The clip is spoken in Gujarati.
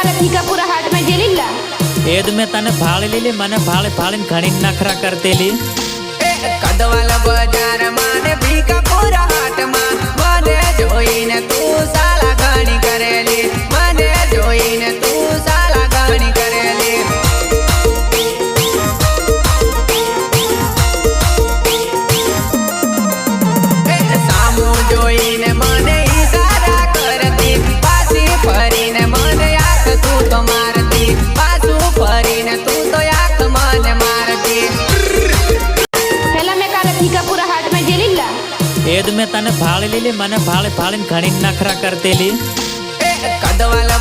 કાલે ઠીકાપુરા હાટ માં જેલીલા એદ મેં તને ભાળેલી મને ભાળીને ઘણી નખરા કરતેલી કદવાલ બજાર માં ને ભીકાપુરા હાટ માં મને જોઈને તું સાલા ઘણી કરેલી મને જોઈને તું સાલા ઘણી કરેલી સામુ જોઈને મને ઈશારા કરતી પાછી ફરીને મને આંખ તું તો મારતી પાછું ફરીને તું તો આંખ મને મારતી પેલા મેં કાલે ઠીકાપુરા હાટ માં જેલીલા એદ મેં તને ભાળેલી મને ભાળીને ઘણી નખરા કરતેલી કદવાલ